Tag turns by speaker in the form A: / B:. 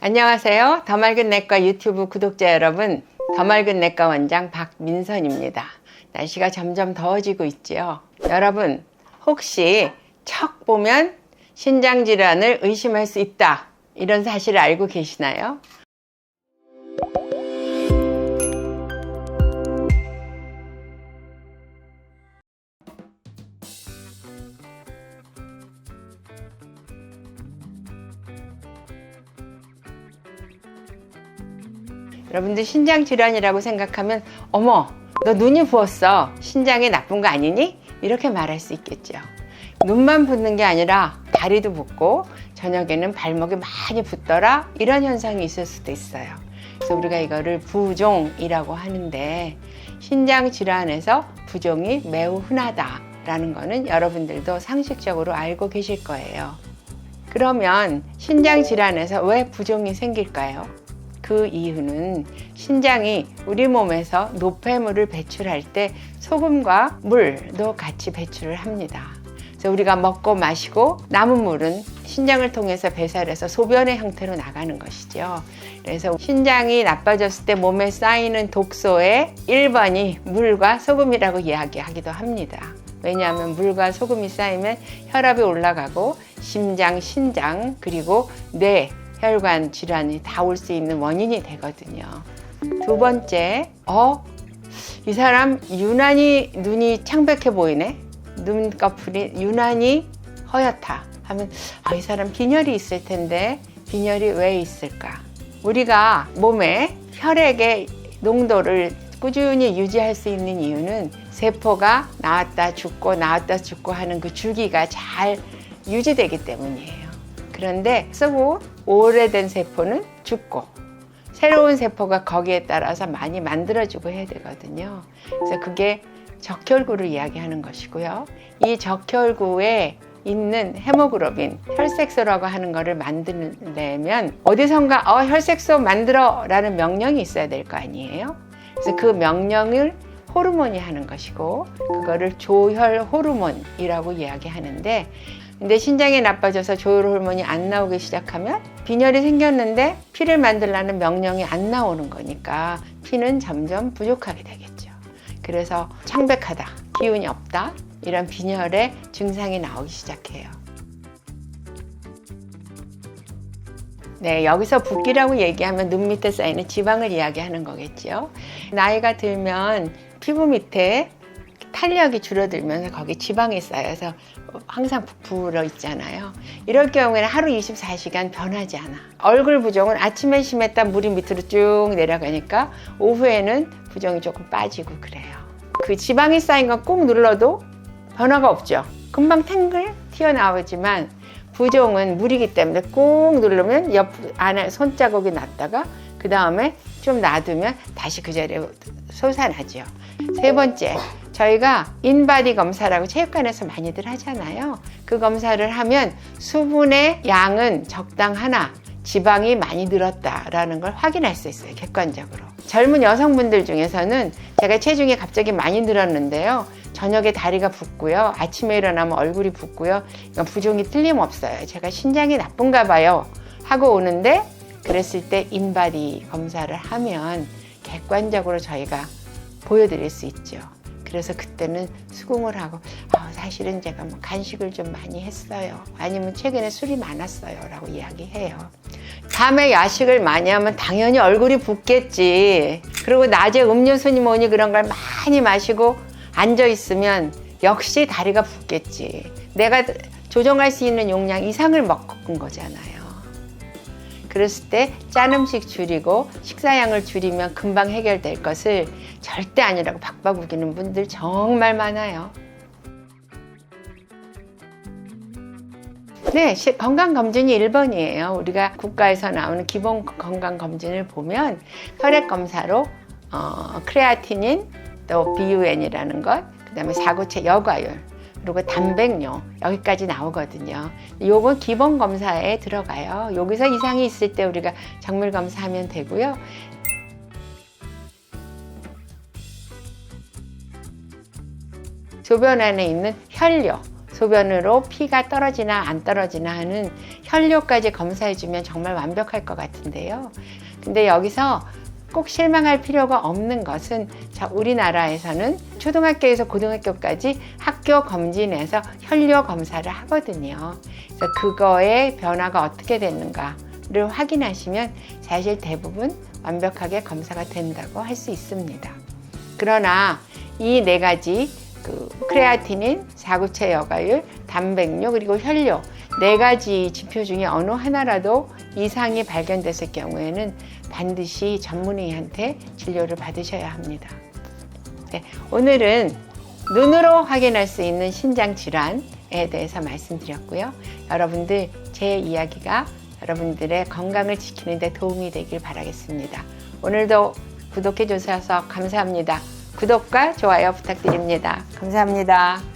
A: 안녕하세요. 더 맑은 내과 유튜브 구독자 여러분, 더 맑은 내과 원장 박민선입니다. 날씨가 점점 더워지고 있지요. 여러분, 혹시 척 보면 신장질환을 의심할 수 있다, 이런 사실을 알고 계시나요? 여러분들 신장질환이라고 생각하면 어머, 너 눈이 부었어, 신장이 나쁜 거 아니니? 이렇게 말할 수 있겠죠. 눈만 붓는 게 아니라 다리도 붓고 저녁에는 발목이 많이 붓더라, 이런 현상이 있을 수도 있어요. 그래서 우리가 이거를 부종이라고 하는데, 신장질환에서 부종이 매우 흔하다라는 거는 여러분들도 상식적으로 알고 계실 거예요. 그러면 신장질환에서 왜 부종이 생길까요? 그 이유는 신장이 우리 몸에서 노폐물을 배출할 때 소금과 물도 같이 배출을 합니다. 그래서 우리가 먹고 마시고 남은 물은 신장을 통해서 배설해서 소변의 형태로 나가는 것이죠. 그래서 신장이 나빠졌을 때 몸에 쌓이는 독소의 1번이 물과 소금이라고 이야기하기도 합니다. 왜냐하면 물과 소금이 쌓이면 혈압이 올라가고 심장, 신장, 그리고 뇌, 혈관 질환이 다 올 수 있는 원인이 되거든요. 두 번째, 이 사람 유난히 눈이 창백해 보이네? 눈꺼풀이 유난히 허옇다 하면 이 사람 빈혈이 있을 텐데 빈혈이 왜 있을까? 우리가 몸에 혈액의 농도를 꾸준히 유지할 수 있는 이유는 세포가 나왔다 죽고 나왔다 죽고 하는 그 주기가 잘 유지되기 때문이에요. 그런데 쓰고 오래된 세포는 죽고 새로운 세포가 거기에 따라서 많이 만들어지고 해야 되거든요. 그래서 그게 적혈구를 이야기하는 것이고요. 이 적혈구에 있는 헤모글로빈, 혈색소라고 하는 거를 만들려면 어디선가 혈색소 만들어 라는 명령이 있어야 될 거 아니에요. 그래서 그 명령을 호르몬이 하는 것이고, 그거를 조혈 호르몬이라고 이야기하는데, 근데 신장이 나빠져서 조혈 호르몬이 안 나오기 시작하면 빈혈이 생겼는데 피를 만들라는 명령이 안 나오는 거니까 피는 점점 부족하게 되겠죠. 그래서 창백하다, 기운이 없다, 이런 빈혈의 증상이 나오기 시작해요. 네, 여기서 붓기라고 얘기하면 눈 밑에 쌓이는 지방을 이야기하는 거겠죠. 나이가 들면 피부 밑에 탄력이 줄어들면서 거기 지방이 쌓여서 항상 부풀어 있잖아요. 이럴 경우에는 하루 24시간 변하지 않아. 얼굴 부종은 아침에 심했다 물이 밑으로 쭉 내려가니까 오후에는 부종이 조금 빠지고 그래요. 그 지방이 쌓인 건 꾹 눌러도 변화가 없죠. 금방 탱글 튀어나오지만 부종은 물이기 때문에 꾹 누르면 옆 안에 손자국이 났다가 그 다음에 좀 놔두면 다시 그 자리에 솟아나죠. 세 번째, 저희가 인바디 검사라고 체육관에서 많이들 하잖아요. 그 검사를 하면 수분의 양은 적당하나 지방이 많이 늘었다라는 걸 확인할 수 있어요, 객관적으로. 젊은 여성분들 중에서는 제가 체중이 갑자기 많이 늘었는데요, 저녁에 다리가 붓고요, 아침에 일어나면 얼굴이 붓고요, 이건 부종이 틀림없어요. 제가 신장이 나쁜가 봐요 하고 오는데, 그랬을 때 인바디 검사를 하면 객관적으로 저희가 보여드릴 수 있죠. 그래서 그때는 수긍을 하고 사실은 제가 간식을 좀 많이 했어요, 아니면 최근에 술이 많았어요 라고 이야기해요. 밤에 야식을 많이 하면 당연히 얼굴이 붓겠지. 그리고 낮에 음료수니 뭐니 그런 걸 많이 마시고 앉아 있으면 역시 다리가 붓겠지. 내가 조정할 수 있는 용량 이상을 먹은 거잖아요. 그랬을 때 짠 음식 줄이고 식사량을 줄이면 금방 해결될 것을 절대 아니라고 박박우기는 분들 정말 많아요. 네, 건강검진이 1번이에요. 우리가 국가에서 나오는 기본 건강검진을 보면 혈액검사로 크레아티닌, 또 BUN이라는 것, 그 다음에 사구체 여과율, 그리고 단백뇨, 여기까지 나오거든요. 요건 기본 검사에 들어가요. 여기서 이상이 있을 때 우리가 정밀 검사하면 되고요. 소변 안에 있는 혈뇨, 소변으로 피가 떨어지나 안 떨어지나 하는 혈뇨까지 검사해주면 정말 완벽할 것 같은데요. 근데 여기서 꼭 실망할 필요가 없는 것은 우리나라에서는 초등학교에서 고등학교까지 학교 검진에서 혈뇨 검사를 하거든요. 그래서 그거의 변화가 어떻게 됐는가를 확인하시면 사실 대부분 완벽하게 검사가 된다고 할 수 있습니다. 그러나 이 네 가지 크레아티닌, 사구체 여과율, 단백뇨 그리고 혈뇨 네 가지 지표 중에 어느 하나라도 이상이 발견됐을 경우에는 반드시 전문의한테 진료를 받으셔야 합니다. 네, 오늘은 눈으로 확인할 수 있는 신장 질환에 대해서 말씀드렸고요. 여러분들 제 이야기가 여러분들의 건강을 지키는 데 도움이 되길 바라겠습니다. 오늘도 구독해 주셔서 감사합니다. 구독과 좋아요 부탁드립니다. 감사합니다.